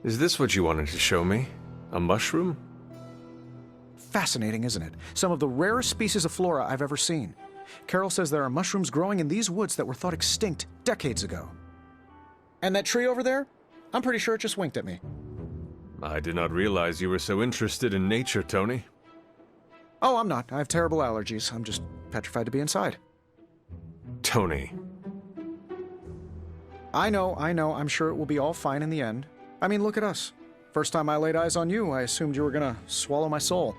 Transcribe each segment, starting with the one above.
Is this what you wanted to show me? A mushroom? Fascinating, isn't it? Some of the rarest species of flora I've ever seen. Carol says there are mushrooms growing in these woods that were thought extinct decades ago. And that tree over there? I'm pretty sure it just winked at me. I did not realize you were so interested in nature, Tony. Oh, I'm not. I have terrible allergies. I'm just petrified to be inside. Tony. I know. I'm sure it will be all fine in the end. I mean, look at us. First time I laid eyes on you, I assumed you were gonna swallow my soul.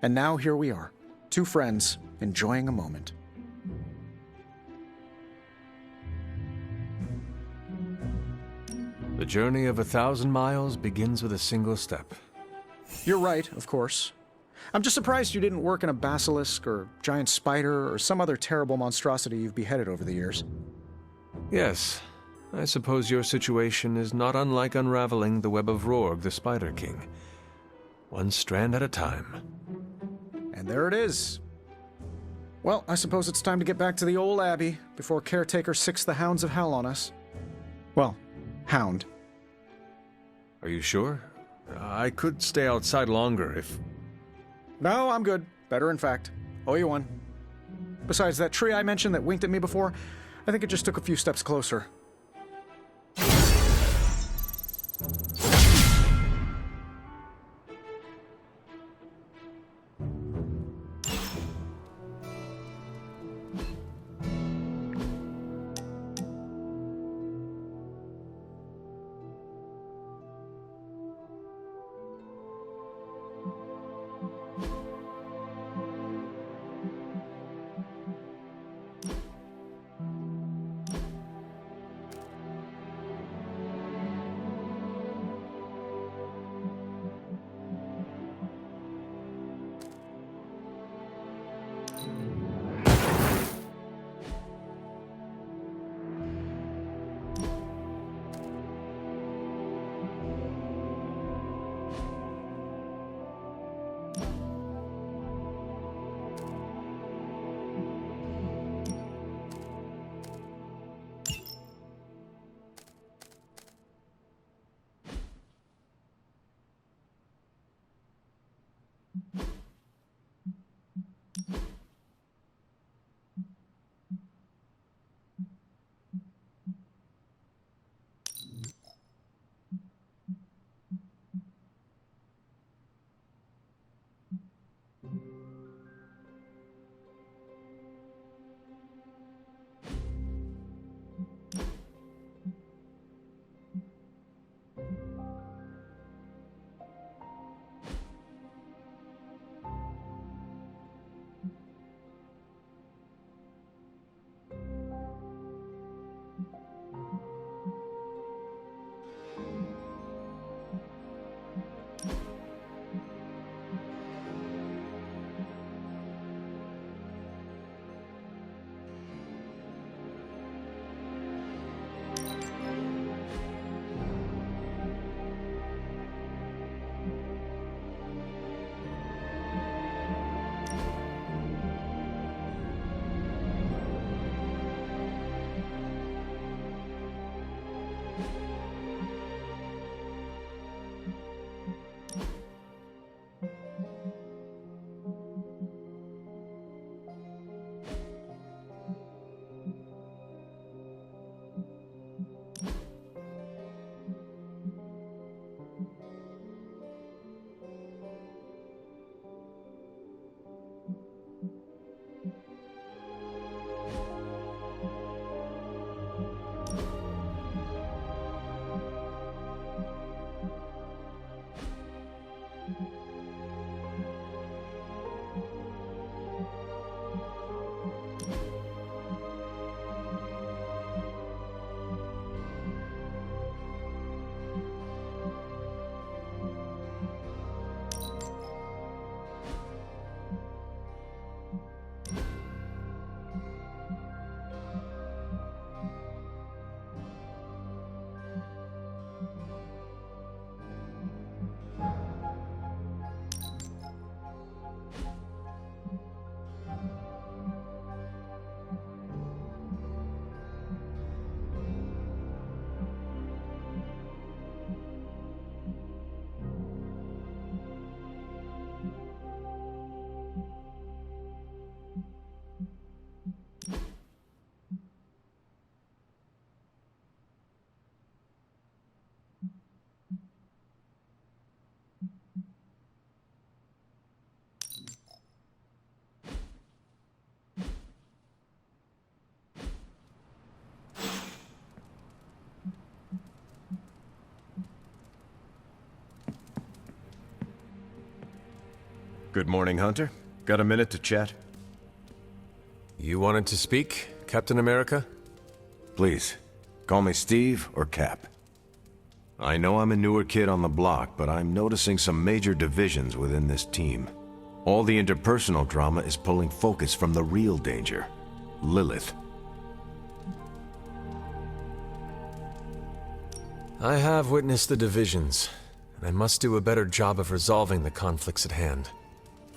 And now here we are, two friends enjoying a moment. The journey of 1,000 miles begins with a single step. You're right, of course. I'm just surprised you didn't work in a basilisk or giant spider or some other terrible monstrosity you've beheaded over the years. Yes, I suppose your situation is not unlike unraveling the web of Rorg, the Spider King. One strand at a time. And there it is. Well, I suppose it's time to get back to the old abbey before Caretaker sicks the hounds of hell on us. Well, hound. Are you sure? I could stay outside longer if... No, I'm good. Better, in fact. Owe you one. Besides, that tree I mentioned that winked at me before, I think it just took a few steps closer. Good morning, Hunter. Got a minute to chat? You wanted to speak, Captain America? Please, call me Steve or Cap. I know I'm a newer kid on the block, but I'm noticing some major divisions within this team. All the interpersonal drama is pulling focus from the real danger, Lilith. I have witnessed the divisions, and I must do a better job of resolving the conflicts at hand.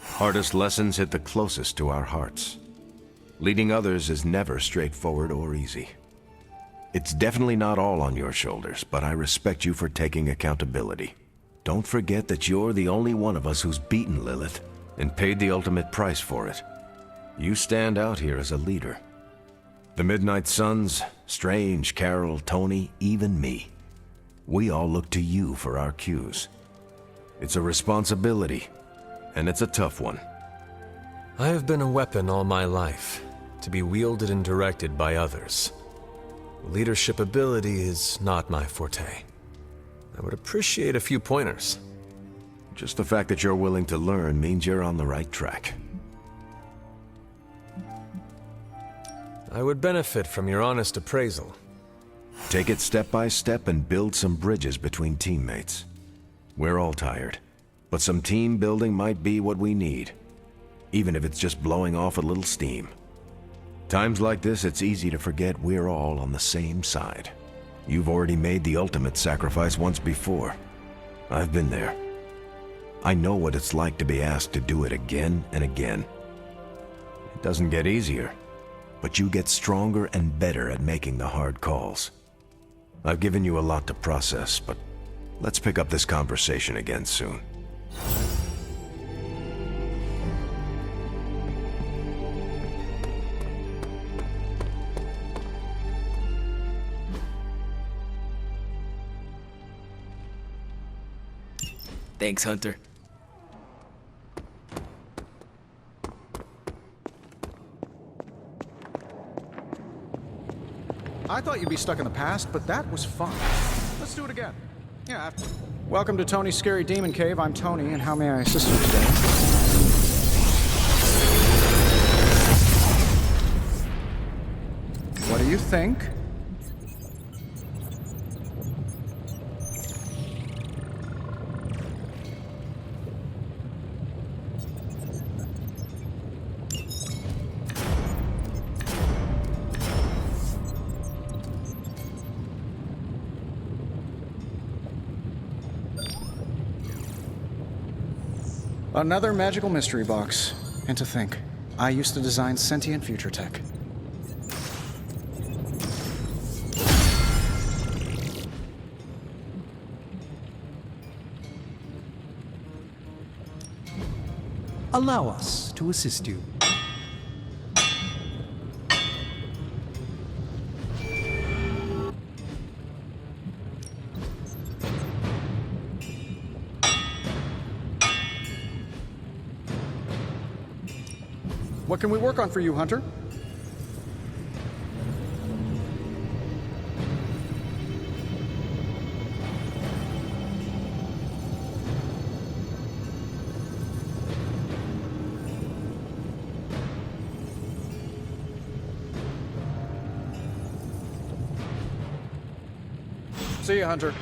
Hardest lessons hit the closest to our hearts. Leading others is never straightforward or easy. It's definitely not all on your shoulders, but I respect you for taking accountability. Don't forget that you're the only one of us who's beaten Lilith and paid the ultimate price for it. You stand out here as a leader. The Midnight Suns, Strange, Carol, Tony, even me. We all look to you for our cues. It's a responsibility, and it's a tough one. I have been a weapon all my life, to be wielded and directed by others. Leadership ability is not my forte. I would appreciate a few pointers. Just the fact that you're willing to learn means you're on the right track. I would benefit from your honest appraisal. Take it step by step and build some bridges between teammates. We're all tired, but some team building might be what we need, even if it's just blowing off a little steam. Times like this, it's easy to forget we're all on the same side. You've already made the ultimate sacrifice once before. I've been there. I know what it's like to be asked to do it again and again. It doesn't get easier, but you get stronger and better at making the hard calls. I've given you a lot to process, but let's pick up this conversation again soon. Thanks, Hunter. I thought you'd be stuck in the past, but that was fun. Let's do it again. Yeah. Welcome to Tony's Scary Demon Cave. I'm Tony, and how may I assist you today? What do you think? Another magical mystery box. And to think, I used to design sentient future tech. Allow us to assist you. What can we work on for you, Hunter? See you, Hunter.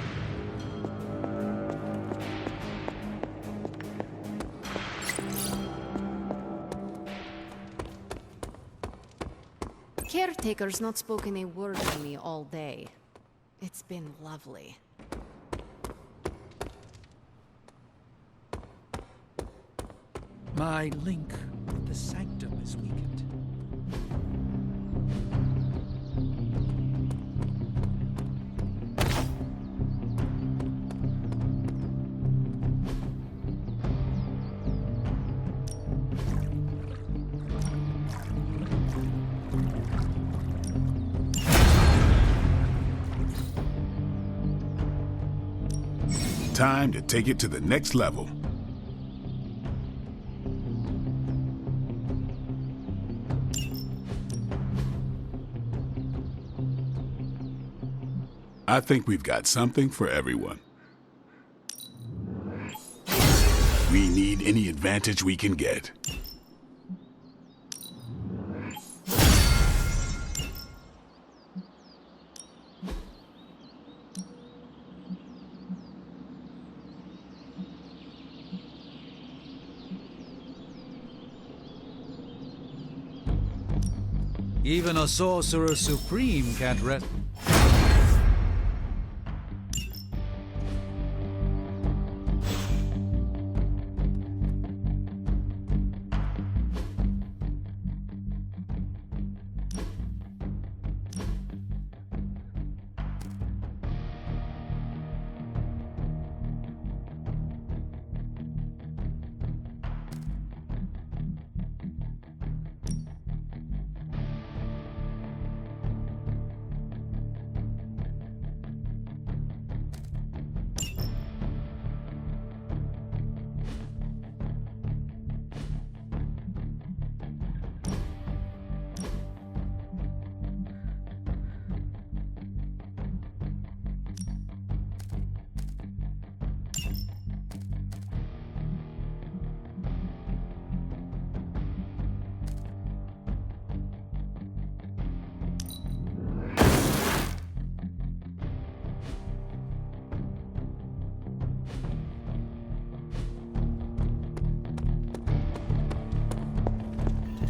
Caretaker's not spoken a word to me all day. It's been lovely. My link with the sanctum is weakened. Time to take it to the next level. I think we've got something for everyone. We need any advantage we can get. Even a sorcerer supreme can't rest.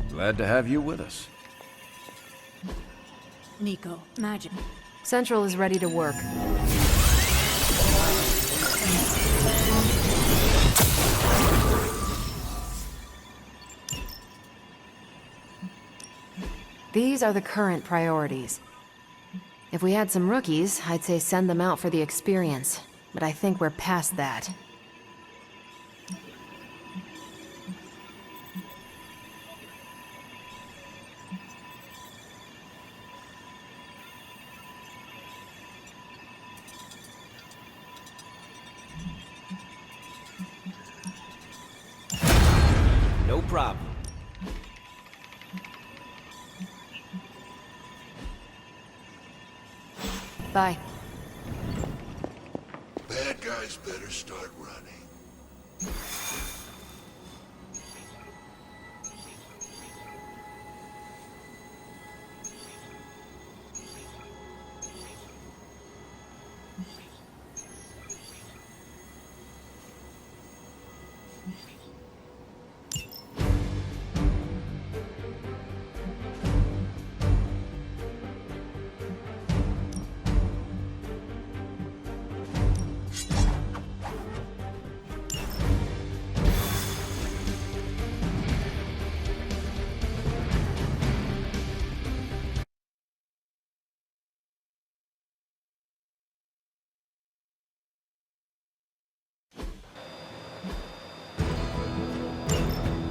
Glad to have you with us. Nico, magic. Central is ready to work. These are the current priorities. If we had some rookies, I'd say send them out for the experience. But I think we're past that. No problem. Bye. Bad guys better start running.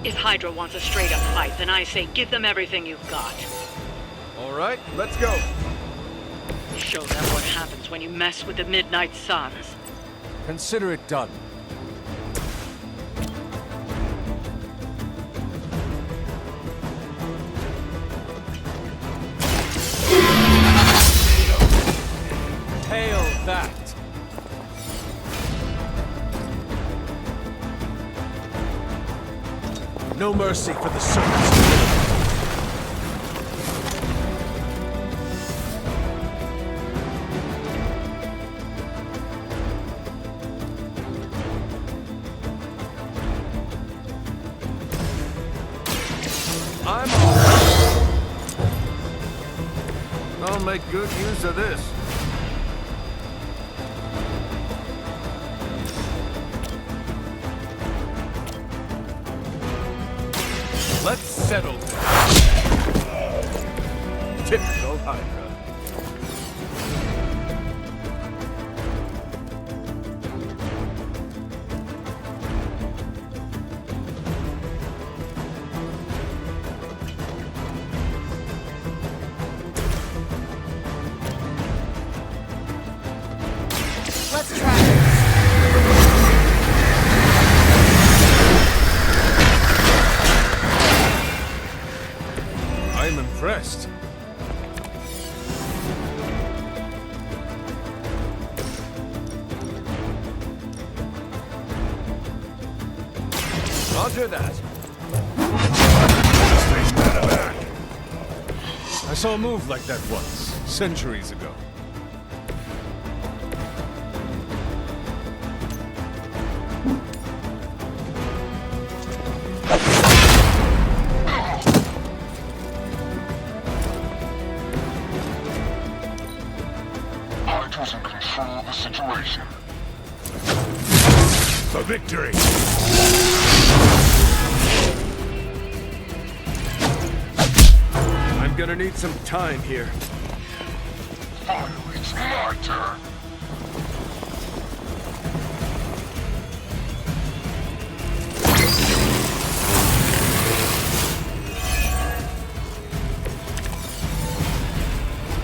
If Hydra wants a straight-up fight, then I say give them everything you've got. All right, let's go. Show them what happens when you mess with the Midnight Suns. Consider it done. Hail that! No mercy for the servants. I'm I'll make good use of this. Let's settle this. Typical Hydra. Let's try it. I'm impressed. Roger that. I saw a move like that once, centuries ago. Hydra's in control of the situation. For victory! I'm gonna need some time here. Finally, it's my turn.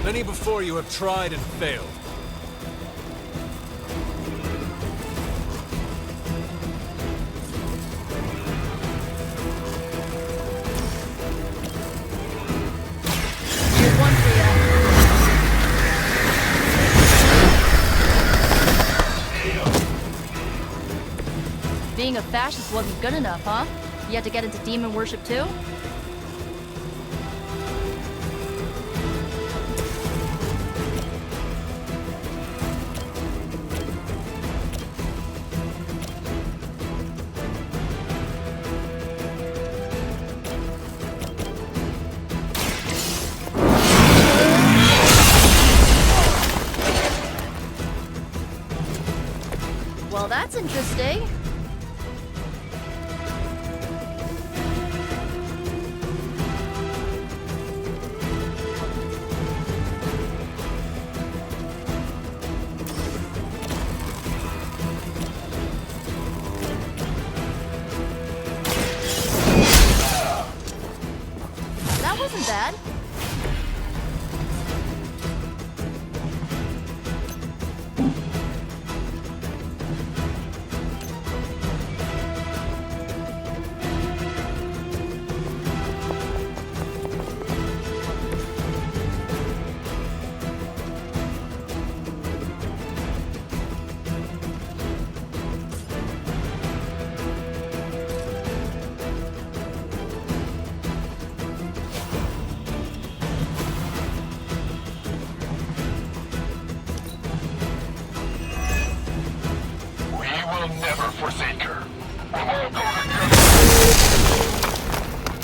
Many before you have tried and failed. Here's one for ya. Being a fascist wasn't good enough, huh? You had to get into demon worship too? Well, that's interesting. That wasn't bad. We will never forsake her. We'll all go together.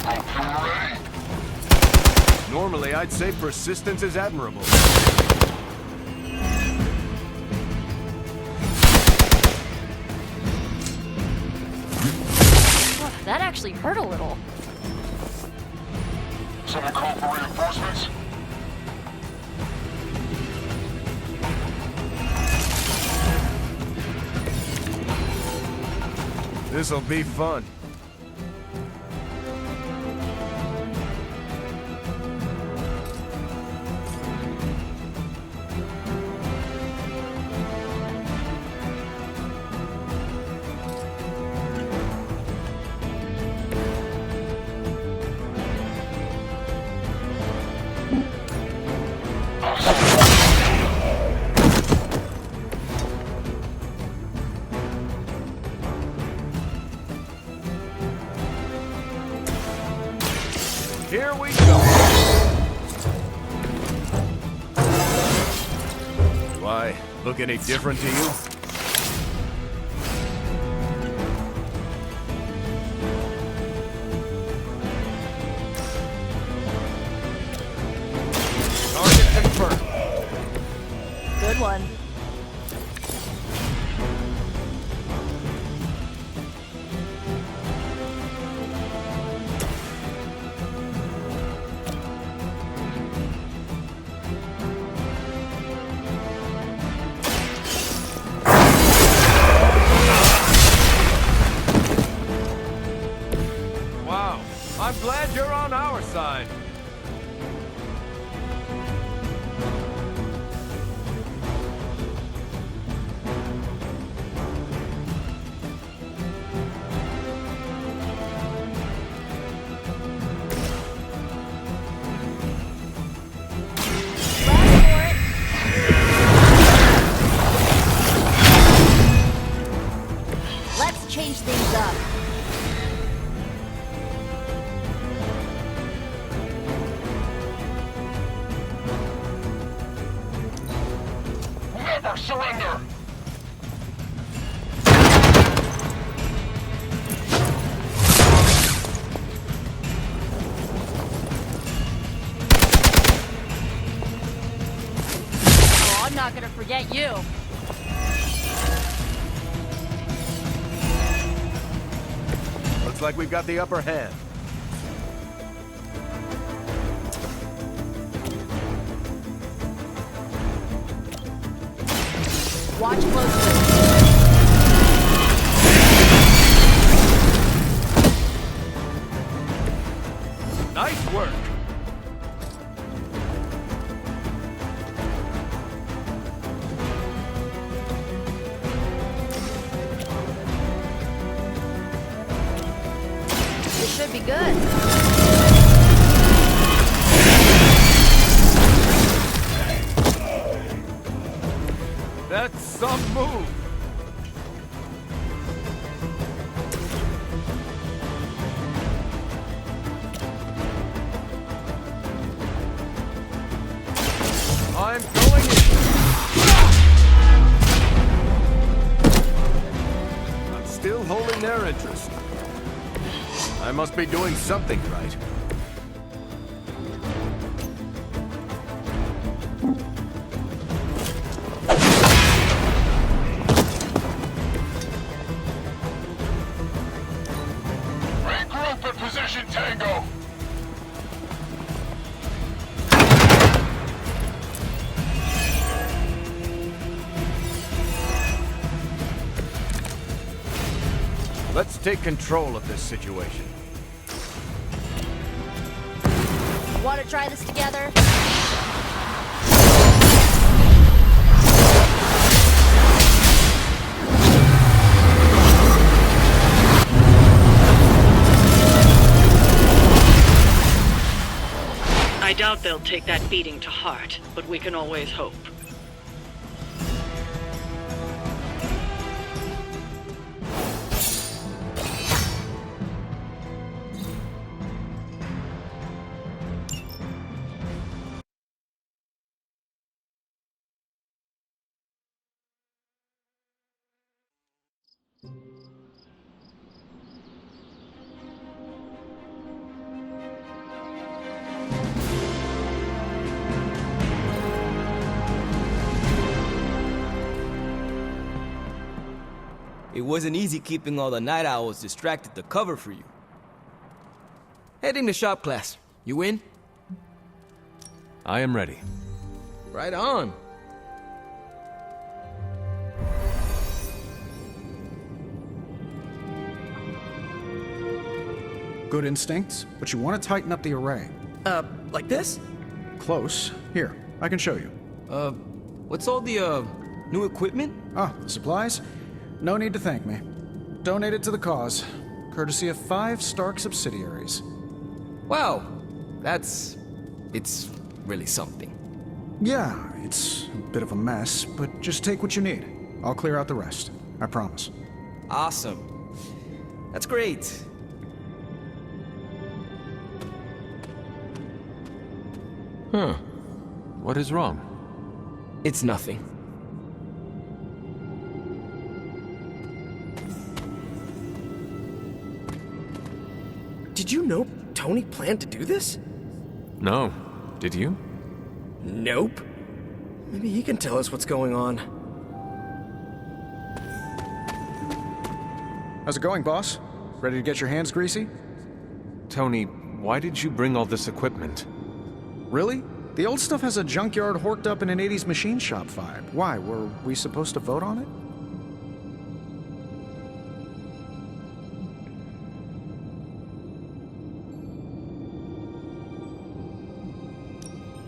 Hope you're ready. Normally, I'd say persistence is admirable. That actually hurt a little. Someone call for reinforcements? This'll be fun. Here we go. Do I look any different to you? Target confirmed. Good one. Wow, I'm glad you're on our side. Never surrender! Oh, I'm not gonna forget you. Looks like we've got the upper hand. Watch closely. Nice work. This should be good. That's some move. I'm going in. I'm still holding their interest. I must be doing something right. Regroup at position, Tango! Let's take control of this situation. Want to try this together? I doubt they'll take that beating to heart, but we can always hope. It wasn't easy keeping all the night owls distracted to cover for you. Heading to shop class. You in? I am ready. Right on. Good instincts, but you want to tighten up the array. Like this? Close. Here, I can show you. What's all the, new equipment? Ah, the supplies? No need to thank me. Donated to the cause, courtesy of 5 Stark subsidiaries. Wow. It's really something. Yeah, it's a bit of a mess, but just take what you need. I'll clear out the rest. I promise. Awesome. That's great. Huh. What is wrong? It's nothing. Did you know Tony planned to do this? No. Did you? Nope. Maybe he can tell us what's going on. How's it going, boss? Ready to get your hands greasy? Tony, why did you bring all this equipment? Really? The old stuff has a junkyard horked up in an 80s machine shop vibe. Why? Were we supposed to vote on it?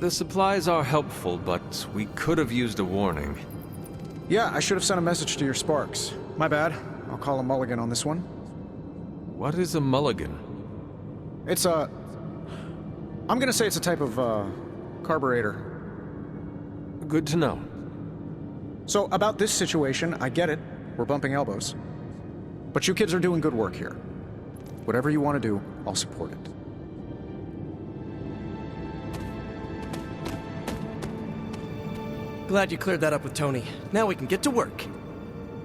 The supplies are helpful, but we could have used a warning. Yeah, I should have sent a message to your Sparks. My bad. I'll call a mulligan on this one. What is a mulligan? It's a... I'm gonna say it's a type of, carburetor. Good to know. So, about this situation, I get it. We're bumping elbows. But you kids are doing good work here. Whatever you want to do, I'll support it. Glad you cleared that up with Tony. Now we can get to work.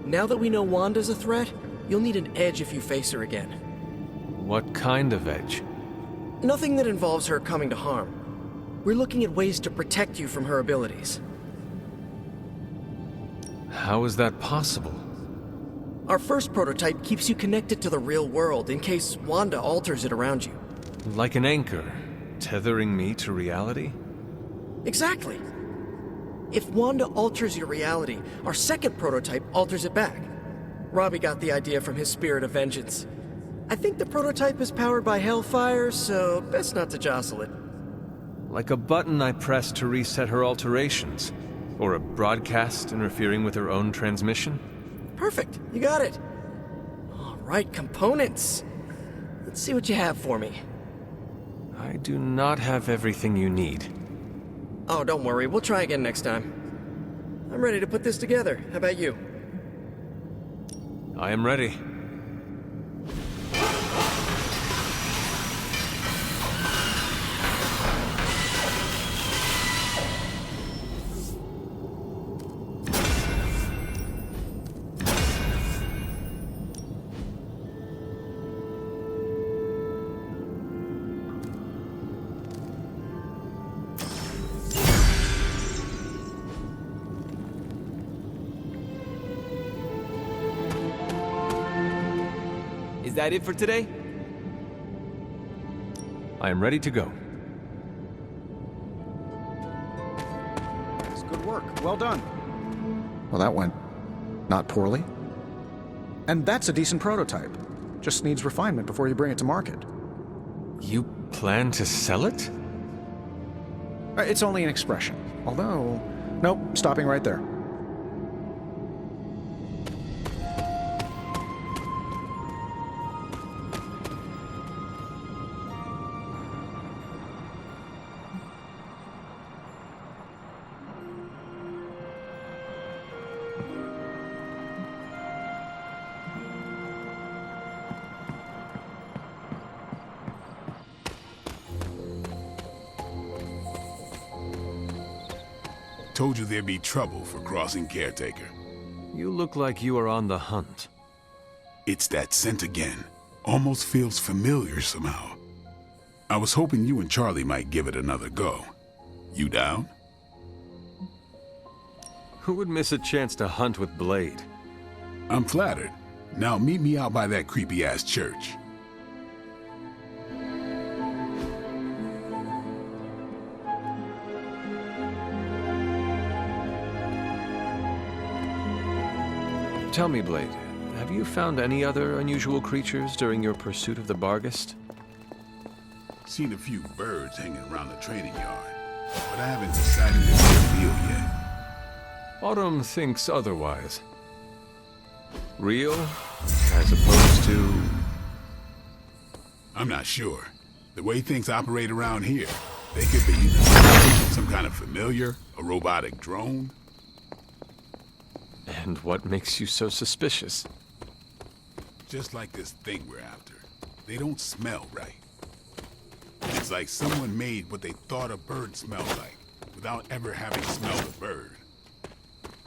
Now that we know Wanda's a threat, you'll need an edge if you face her again. What kind of edge? Nothing that involves her coming to harm. We're looking at ways to protect you from her abilities. How is that possible? Our first prototype keeps you connected to the real world in case Wanda alters it around you. Like an anchor, tethering me to reality? Exactly. If Wanda alters your reality, our second prototype alters it back. Robbie got the idea from his spirit of vengeance. I think the prototype is powered by Hellfire, so best not to jostle it. Like a button I press to reset her alterations? Or a broadcast interfering with her own transmission? Perfect, you got it. All right, components. Let's see what you have for me. I do not have everything you need. Oh, don't worry, we'll try again next time. I'm ready to put this together. How about you? I am ready. Is that it for today? I am ready to go. It's good work. Well done. Well, that went not poorly. And that's a decent prototype. Just needs refinement before you bring it to market. You plan to sell it? It's only an expression. Although, nope, stopping right there. Told you there'd be trouble for crossing Caretaker. You look like you are on the hunt. It's that scent again. Almost feels familiar somehow. I was hoping you and Charlie might give it another go. You down? Who would miss a chance to hunt with Blade? I'm flattered. Now meet me out by that creepy-ass church. Tell me, Blade, have you found any other unusual creatures during your pursuit of the Barghest? Seen a few birds hanging around the training yard, but I haven't decided to make a deal yet. Autumn thinks otherwise. Real, as opposed to... I'm not sure. The way things operate around here, they could be some kind of familiar, a robotic drone. And what makes you so suspicious? Just like this thing we're after. They don't smell right. It's like someone made what they thought a bird smelled like, without ever having smelled a bird.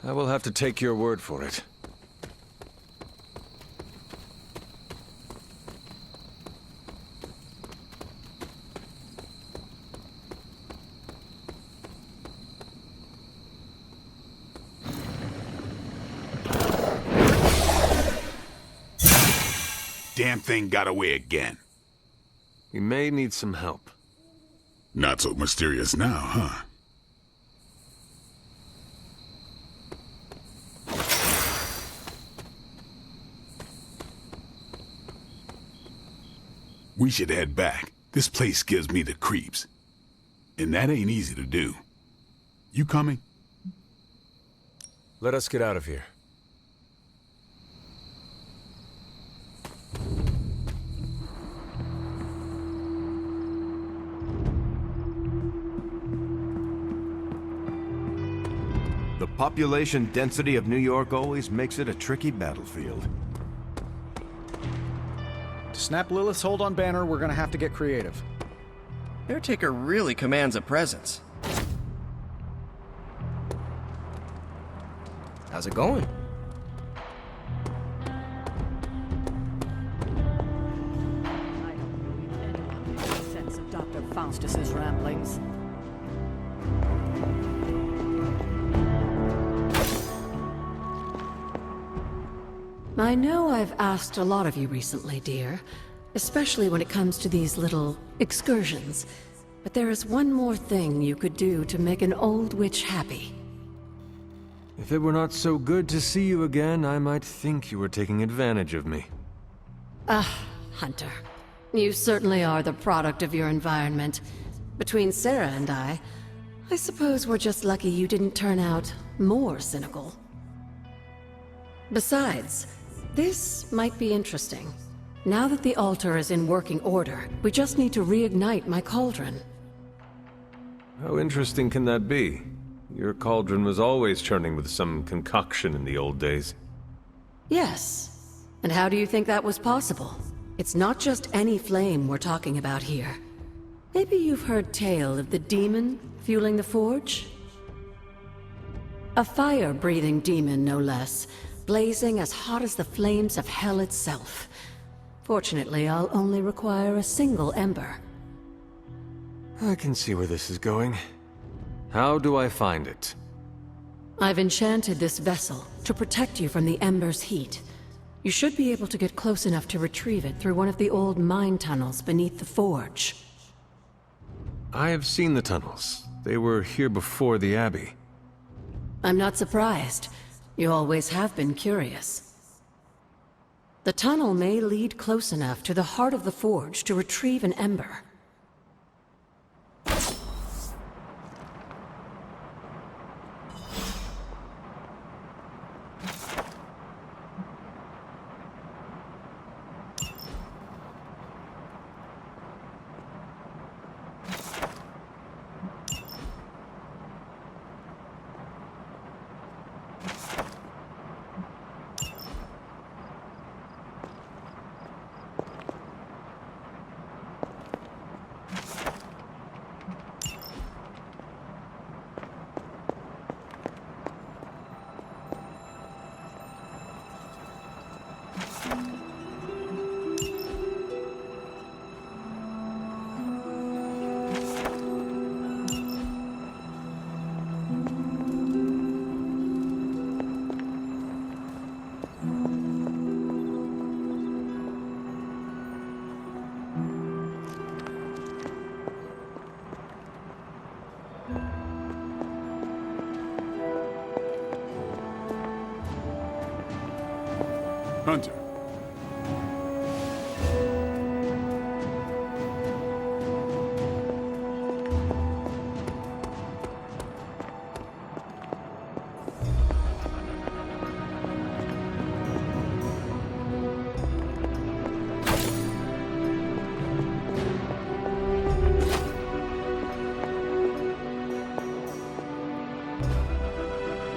I will have to take your word for it. Damn thing got away again. We may need some help. Not so mysterious now, huh? We should head back. This place gives me the creeps. And that ain't easy to do. You coming? Let us get out of here. The population density of New York always makes it a tricky battlefield. To snap Lilith's hold on Banner, we're gonna have to get creative. Caretaker really commands a presence. How's it going? I don't believe anyone makes sense of Dr. Faustus's ramblings. I know I've asked a lot of you recently, dear, especially when it comes to these little excursions. But there is one more thing you could do to make an old witch happy. If it were not so good to see you again, I might think you were taking advantage of me. Hunter, you certainly are the product of your environment. Between Sarah and I suppose we're just lucky you didn't turn out more cynical. Besides, this might be interesting. Now that the altar is in working order, we just need to reignite my cauldron. How interesting can that be? Your cauldron was always churning with some concoction in the old days. Yes. And how do you think that was possible? It's not just any flame we're talking about here. Maybe you've heard tale of the demon fueling the forge? A fire-breathing demon, no less, blazing as hot as the flames of hell itself. Fortunately, I'll only require a single ember. I can see where this is going. How do I find it? I've enchanted this vessel to protect you from the ember's heat. You should be able to get close enough to retrieve it through one of the old mine tunnels beneath the forge. I have seen the tunnels. They were here before the Abbey. I'm not surprised. You always have been curious. The tunnel may lead close enough to the heart of the forge to retrieve an ember. Hunter.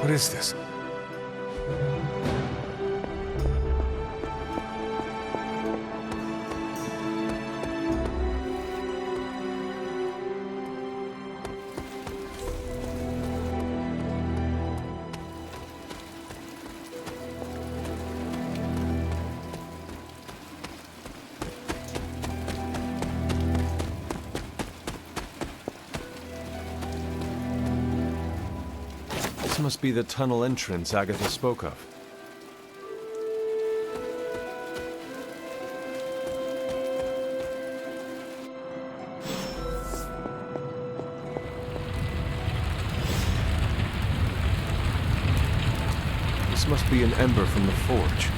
What is this? This must be the tunnel entrance Agatha spoke of. This must be an ember from the forge.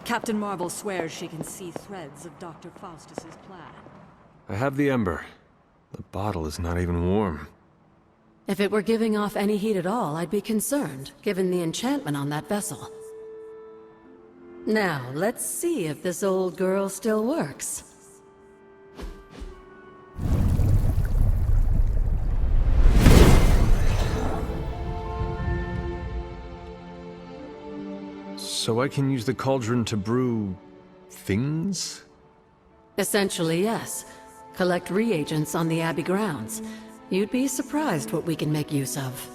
Captain Marvel swears she can see threads of Dr. Faustus's plan. I have the ember. The bottle is not even warm. If it were giving off any heat at all, I'd be concerned, given the enchantment on that vessel. Now, let's see if this old girl still works. So I can use the cauldron to brew... things? Essentially, yes. Collect reagents on the Abbey grounds. You'd be surprised what we can make use of.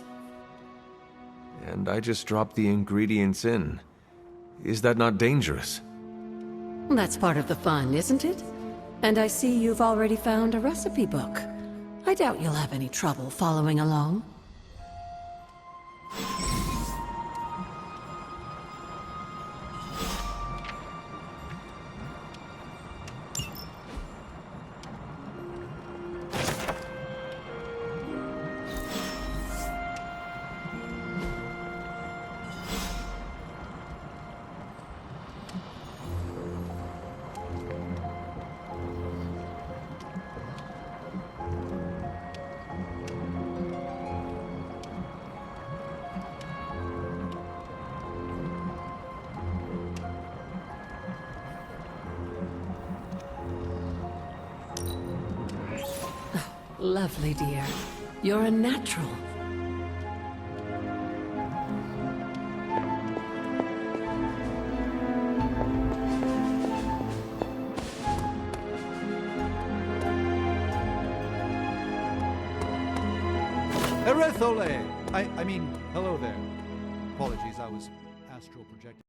And I just drop the ingredients in. Is that not dangerous? That's part of the fun, isn't it? And I see you've already found a recipe book. I doubt you'll have any trouble following along. Lovely, dear. You're a natural. Erethole! I mean, hello there. Apologies, I was astral projecting.